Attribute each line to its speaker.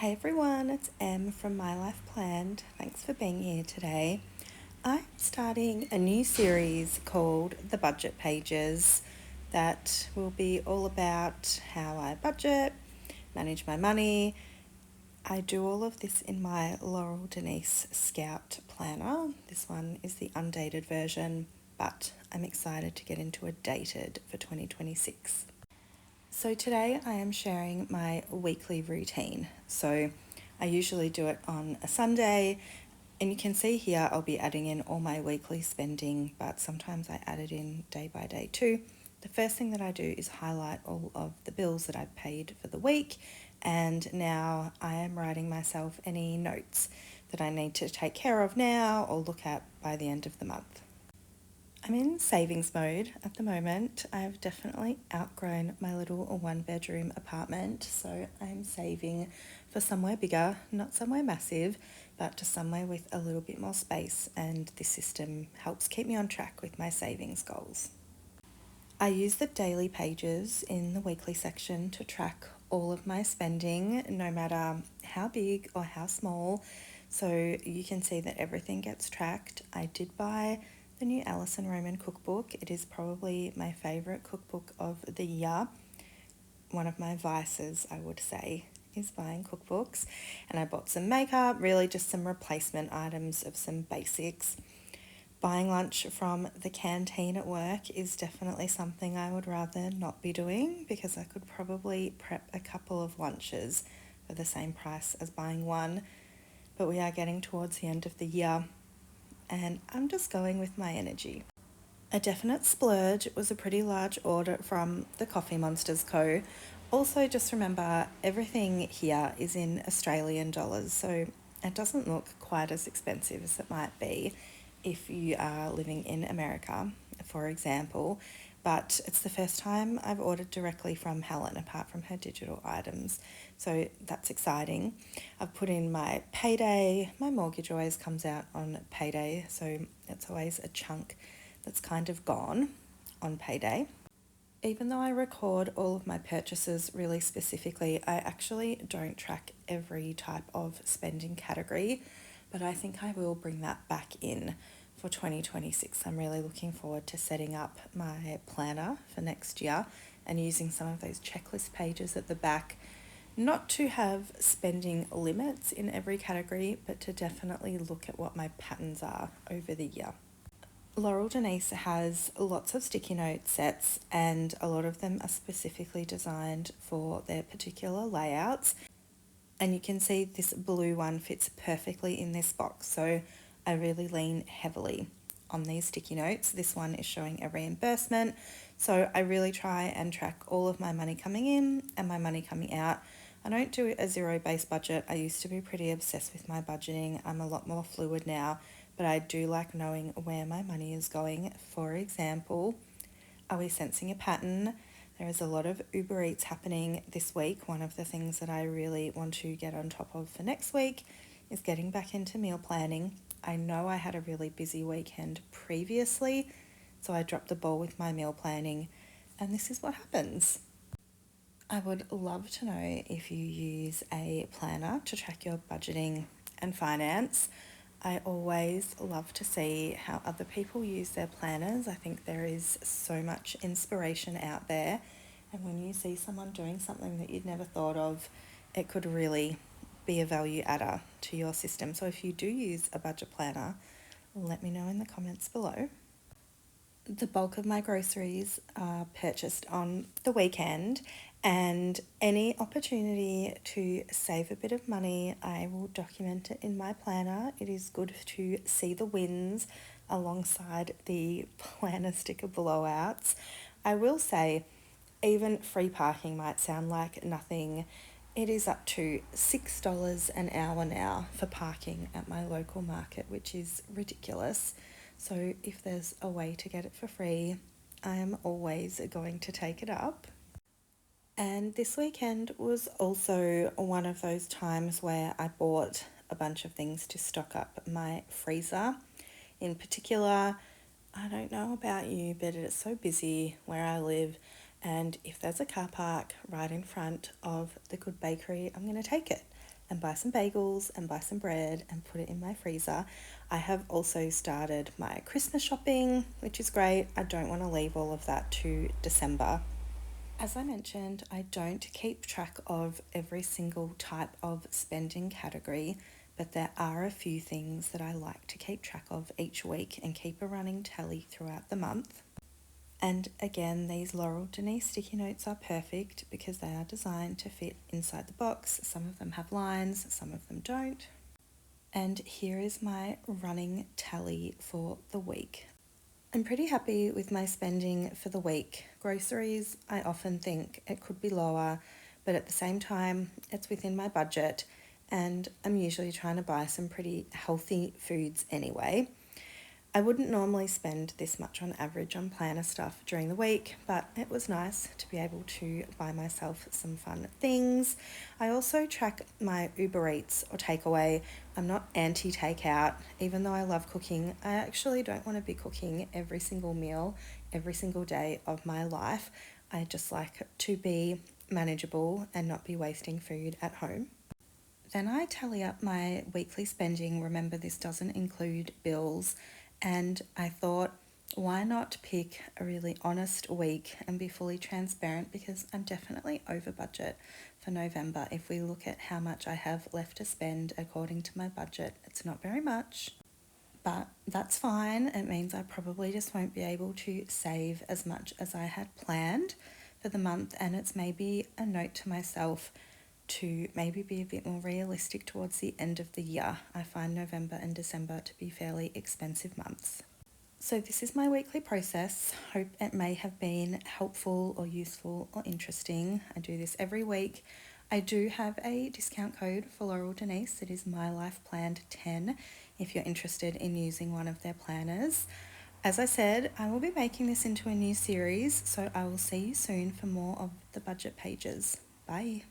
Speaker 1: Hey everyone, it's Em from My Life Planned. Thanks for being here today. I'm starting a new series called The Budget Pages that will be all about how I budget, manage my money. I do all of this in my Laurel Denise Scout planner. This one is the undated version, but I'm excited to get into a dated for 2026. So today I am sharing my weekly routine. So I usually do it on a Sunday, and you can see here I'll be adding in all my weekly spending, but sometimes I add it in day by day too. The first thing that I do is highlight all of the bills that I've paid for the week, and now I am writing myself any notes that I need to take care of now or look at by the end of the month. I'm in savings mode at the moment. I've definitely outgrown my little one-bedroom apartment, so I'm saving for somewhere bigger, not somewhere massive, but to somewhere with a little bit more space, and this system helps keep me on track with my savings goals. I use the daily pages in the weekly section to track all of my spending, no matter how big or how small, so you can see that everything gets tracked. I did buy the new Alison Roman cookbook. It is probably my favourite cookbook of the year. One of my vices, I would say, is buying cookbooks. And I bought some makeup, really just some replacement items of some basics. Buying lunch from the canteen at work is definitely something I would rather not be doing, because I could probably prep a couple of lunches for the same price as buying one. But we are getting towards the end of the year, and I'm just going with my energy. A definite splurge was a pretty large order from the Coffee Monsters Co. Also, just remember everything here is in Australian dollars, so it doesn't look quite as expensive as it might be if you are living in America, for example. But it's the first time I've ordered directly from Helen apart from her digital items, so that's exciting. I've put in my payday. My mortgage always comes out on payday, so it's always a chunk that's kind of gone on payday. Even though I record all of my purchases really specifically, I actually don't track every type of spending category, but I think I will bring that back in for 2026. I'm really looking forward to setting up my planner for next year and using some of those checklist pages at the back, not to have spending limits in every category, but to definitely look at what my patterns are over the year. Laurel Denise has lots of sticky note sets, and a lot of them are specifically designed for their particular layouts. And you can see this blue one fits perfectly in this box, so I really lean heavily on these sticky notes. This one is showing a reimbursement, so I really try and track all of my money coming in and my money coming out. I don't do a zero-based budget. I used to be pretty obsessed with my budgeting. I'm a lot more fluid now, but I do like knowing where my money is going. For example, are we sensing a pattern? There is a lot of Uber Eats happening this week. One of the things that I really want to get on top of for next week is getting back into meal planning. I know I had a really busy weekend previously, so I dropped the ball with my meal planning, and this is what happens. I would love to know if you use a planner to track your budgeting and finance. I always love to see how other people use their planners. I think there is so much inspiration out there, and when you see someone doing something that you'd never thought of, it could really be a value adder to your system. So if you do use a budget planner, let me know in the comments below. The bulk of my groceries are purchased on the weekend, and any opportunity to save a bit of money, I will document it in my planner. It is good to see the wins alongside the planner sticker blowouts. I will say, even free parking might sound like nothing. It is up to $6 an hour now for parking at my local market, which is ridiculous. So if there's a way to get it for free, I am always going to take it up. And this weekend was also one of those times where I bought a bunch of things to stock up my freezer. In particular, I don't know about you, but it's so busy where I live, and if there's a car park right in front of the good bakery, I'm going to take it. and buy some bagels and buy some bread and put it in my freezer. I have also started my Christmas shopping, which is great. I don't want to leave all of that to December. As I mentioned, I don't keep track of every single type of spending category, but there are a few things that I like to keep track of each week and keep a running tally throughout the month. And again, these Laurel Denise sticky notes are perfect because they are designed to fit inside the box. Some of them have lines, some of them don't. And here is my running tally for the week. I'm pretty happy with my spending for the week. Groceries, I often think it could be lower, but at the same time, it's within my budget, and I'm usually trying to buy some pretty healthy foods anyway. I wouldn't normally spend this much on average on planner stuff during the week, but it was nice to be able to buy myself some fun things. I also track my Uber Eats or takeaway. I'm not anti takeout, even though I love cooking. I actually don't want to be cooking every single meal, every single day of my life. I just like to be manageable and not be wasting food at home. Then I tally up my weekly spending. Remember, this doesn't include bills. And I thought, why not pick a really honest week and be fully transparent, because I'm definitely over budget for November. If we look at how much I have left to spend according to my budget, it's not very much, but that's fine. It means I probably just won't be able to save as much as I had planned for the month, and it's maybe a note to myself to maybe be a bit more realistic towards the end of the year. I find November and December to be fairly expensive months. So this is my weekly process. Hope it may have been helpful or useful or interesting. I do this every week. I do have a discount code for Laurel Denise. It is My Life Planned 10 if you're interested in using one of their planners. As I said, I will be making this into a new series, so I will see you soon for more of the budget pages. Bye.